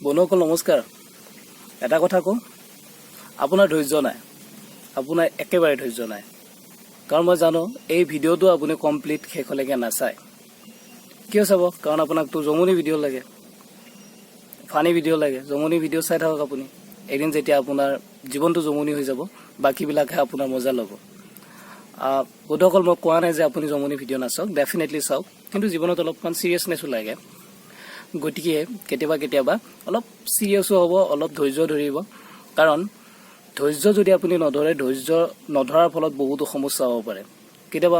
বন্ধুসকল নমস্কাৰ। এটা কথা কওঁ, আপোনাৰ ধৈৰ্য নাই, আপোনাৰ একেবাৰে ধৈৰ্য নাই। কাৰণ মই জানো এই ভিডিঅ'টো আপুনি কমপ্লিট শেষলৈকে নাচায়। কিয় চাব? কাৰণ আপোনাকতো জমনি ভিডিঅ' লাগে, ফানি ভিডিঅ' লাগে। জমনি ভিডিঅ' চাই থাকক আপুনি। এদিন যেতিয়া আপোনাৰ জীৱনটো জমনি হৈ যাব, বাকীবিলাকহে আপোনাৰ মজা ল'ব। বন্ধুসকল, মই কোৱা নাই যে আপুনি জমনি ভিডিঅ' নাচাওক, ডেফিনেটলি চাওক, কিন্তু জীৱনত অলপমান চিৰিয়াছনেছো লাগে। গতিকে কেতিয়াবা অলপ চিৰিয়াছো হ'ব, অলপ ধৈৰ্য ধৰিব। কাৰণ ধৈৰ্য যদি আপুনি নধৰে, ধৈৰ্য নধৰাৰ ফলত বহুতো সমস্যা হ'ব পাৰে। কেতিয়াবা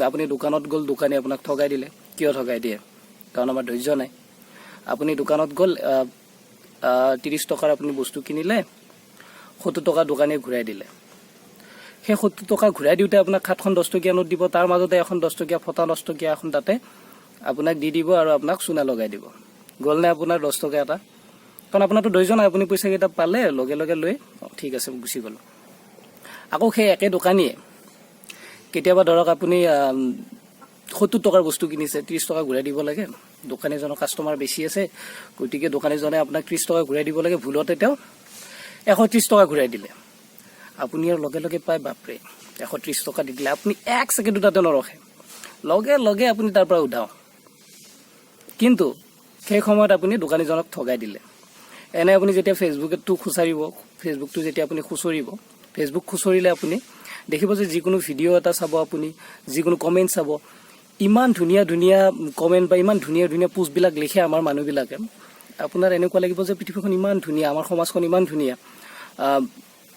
আপুনি দোকানত গ'ল, দোকানী আপোনাক ঠগাই দিলে। কিয় ঠগাই দিয়ে? কাৰণ আমাৰ ধৈৰ্য নাই। আপুনি দোকানত গ'ল, 30 টকাৰ আপুনি বস্তু কিনিলে, 70 টকা দোকানীয়ে ঘূৰাই দিলে। সেই 70 টকা ঘূৰাই দিওঁতে আপোনাক 7খন 10 টকীয়া নোট দিব, তাৰ মাজতে এখন 10 টকীয়া ফটা 10 টকীয়া এখন তাতে আপোনাক দি দিব আৰু আপোনাক চুনা লগাই দিব। গ'ল নে আপোনাৰ 10 টকা এটা? কাৰণ আপোনাৰতো ধৈৰ্য নাই। আপুনি পইচাকেইটা পালে, লগে লগে লৈ ঠিক আছে গুচি গ'ল। আকৌ সেই একে দোকানীয়ে কেতিয়াবা ধৰক আপুনি 70 টকাৰ বস্তু কিনিছে, 30 টকা ঘূৰাই দিব লাগে। দোকানীজনৰ কাষ্টমাৰ বেছি আছে, গতিকে দোকানীজনে আপোনাক 30 টকা ঘূৰাই দিব লাগে। ভুলতে তেওঁ 130 টকা ঘূৰাই দিলে। আপুনি আৰু লগে লগে পায়, বাপৰে 130 টকা দি দিলে। আপুনি 1 ছেকেণ্ডো তাতে নৰখে, লগে লগে আপুনি তাৰ পৰা উঠাও। কিন্তু সেই সময়ত আপুনি দোকানীজনক ঠগাই দিলে। এনে আপুনি যেতিয়া ফেচবুকটো খুচৰিব, ফেচবুক খুচৰিলে আপুনি দেখিব যে যিকোনো ভিডিঅ' এটা চাব, আপুনি যিকোনো কমেণ্ট চাব, ইমান ধুনীয়া ধুনীয়া কমেণ্ট বা ইমান ধুনীয়া ধুনীয়া পোষ্টবিলাক লিখে আমাৰ মানুহবিলাকে। আপোনাৰ এনেকুৱা লাগিব যে পৃথিৱীখন ইমান ধুনীয়া, আমাৰ সমাজখন ইমান ধুনীয়া,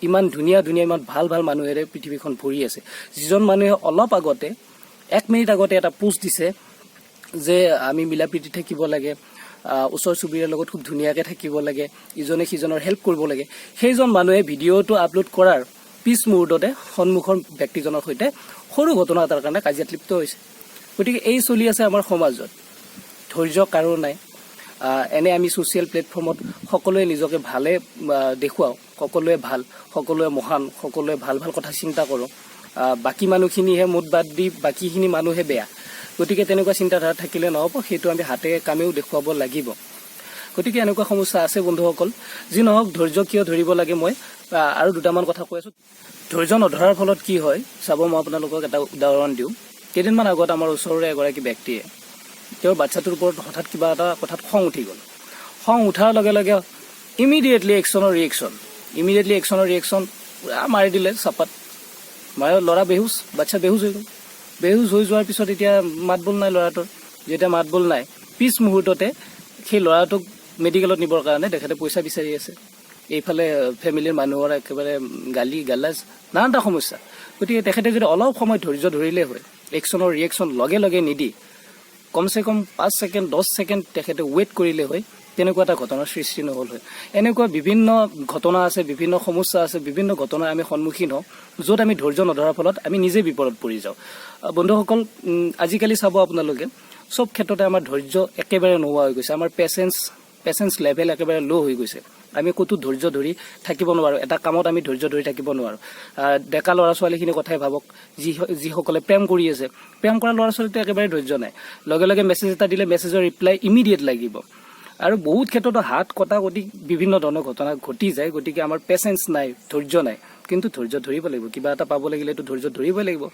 ইমান ধুনীয়া ধুনীয়া, ইমান ভাল ভাল মানুহেৰে পৃথিৱীখন ভৰি আছে। যিজন মানুহে অলপ আগতে 1 মিনিট আগতে এটা পোষ্ট দিছে যে আমি মিলা প্ৰীতি থাকিব লাগে, ওচৰ চুবুৰীয়াৰ লগত খুব ধুনীয়াকৈ থাকিব লাগে, ইজনে সিজনৰ হেল্প কৰিব লাগে, সেইজন মানুহে ভিডিঅ'টো আপলোড কৰাৰ পিছ মুহূৰ্ততে সন্মুখৰ ব্যক্তিজনৰ সৈতে সৰু ঘটনা এটাৰ কাৰণে কাজিয়াত লিপ্ত হৈছে। গতিকে এই চলি আছে আমাৰ সমাজত। ধৈৰ্য কাৰো নাই। এনে আমি ছ'চিয়েল প্লেটফৰ্মত সকলোৱে নিজকে ভালে দেখুৱাওঁ, সকলোৱে ভাল, সকলোৱে মহান, সকলোৱে ভাল ভাল কথা চিন্তা কৰোঁ। বাকী মানুহখিনিহে মুঠ বাদ দি বাকীখিনি মানুহে বেয়া। গতিকে তেনেকুৱা চিন্তাধাৰা থাকিলে নহ'ব, সেইটো আমি হাতে কামেও দেখুৱাব লাগিব। গতিকে এনেকুৱা সমস্যা আছে বন্ধুসকল। যি নহওক, ধৈৰ্য কিয় ধৰিব লাগে, মই আৰু দুটামান কথা কৈ আছোঁ। ধৈৰ্য নধৰাৰ ফলত কি হয় চাব, মই আপোনালোকক এটা উদাহৰণ দিওঁ। কেইদিনমান আগত আমাৰ ওচৰৰে এগৰাকী ব্যক্তিয়ে তেওঁৰ বাচ্ছাটোৰ ওপৰত হঠাৎ কিবা এটা কথাত খং উঠি গ'ল। খং উঠাৰ লগে লগে ইমিডিয়েটলি একশ্যনৰ ৰিয়েকশ্যন পুৰা মাৰি দিলে চাপাত। ল'ৰা বেহুচ, বাচ্ছা বেহুচ হৈ গ'ল। বেহুচ হৈ যোৱাৰ পিছত এতিয়া মাত বোল নাই ল'ৰাটোৰ। যেতিয়া মাত বোল নাই, পিছ মুহূৰ্ততে সেই ল'ৰাটোক মেডিকেলত নিবৰ কাৰণে তেখেতে পইচা বিচাৰি আছে। এইফালে ফেমিলিৰ মানুহৰ একেবাৰে গালি গালাজ, নানানটা সমস্যা। গতিকে তেখেতে যদি অলপ সময় ধৈৰ্য ধৰিলে হয়, একশ্যনৰ ৰিয়েকশ্যন লগে লগে নিদি কমচে কম 5 ছেকেণ্ড 10 ছেকেণ্ড তেখেতে ৱেইট কৰিলে হয়, তেনেকুৱা এটা ঘটনাৰ সৃষ্টি নহ'ল হয়। এনেকুৱা বিভিন্ন ঘটনা আছে, বিভিন্ন সমস্যা আছে, বিভিন্ন ঘটনাৰ আমি সন্মুখীন হওঁ, য'ত আমি ধৈৰ্য নধৰাৰ ফলত আমি নিজে বিপদত পৰি যাওঁ। বন্ধুসকল, আজিকালি চাব আপোনালোকে, চব ক্ষেত্ৰতে আমাৰ ধৈৰ্য একেবাৰে নোহোৱা হৈ গৈছে। আমাৰ পেচেঞ্চ লেভেল একেবাৰে ল' হৈ গৈছে। আমি ক'তো ধৈৰ্য ধৰি থাকিব নোৱাৰোঁ। এটা কামত আমি ধৈৰ্য ধৰি থাকিব নোৱাৰোঁ। ডেকা ল'ৰা ছোৱালীখিনিৰ কথাই ভাবক, যিসকলে প্ৰেম কৰি আছে, প্ৰেম কৰা ল'ৰা ছোৱালীটো একেবাৰে ধৈৰ্য নাই। লগে লগে মেছেজ এটা দিলে মেছেজৰ ৰিপ্লাই ইমিডিয়েট লাগিব। আৰু বহুত ক্ষেত্ৰতো হাত কটা-কটি বিভিন্ন ধৰণৰ ঘটনা ঘটি যায়। গতিকে আমাৰ পেচেঞ্চ নাই, ধৈৰ্য নাই। কিন্তু ধৈৰ্য ধৰিব লাগিব। কিবা এটা পাব লাগিলেতো ধৈৰ্য ধৰিবই লাগিব।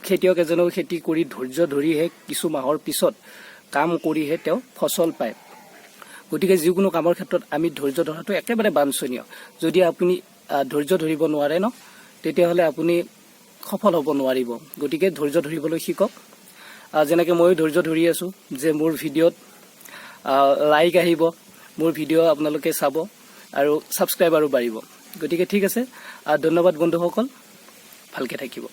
খেতিয়ক এজনেও খেতি কৰি ধৈৰ্য ধৰিহে কিছু মাহৰ পিছত কাম কৰিহে তেওঁ ফচল পায়। গতিকে যিকোনো কামৰ ক্ষেত্ৰত আমি ধৈৰ্য ধৰাটো একেবাৰে বাঞ্ছনীয়। যদি আপুনি ধৈৰ্য ধৰিব নোৱাৰে ন, তেতিয়াহ'লে আপুনি সফল হ'ব নোৱাৰিব। গতিকে ধৈৰ্য ধৰিবলৈ শিকক। যেনেকৈ ময়ো ধৈৰ্য ধৰি আছোঁ যে মোৰ ভিডিঅ'ত লাইক আহিব, মোৰ ভিডিঅ' আপোনালোকে চাব আৰু ছাবস্ক্ৰাইবাৰো বাঢ়িব। গতিকে ঠিক আছে, ধন্যবাদ বন্ধুসকল, ভালকৈ থাকিব।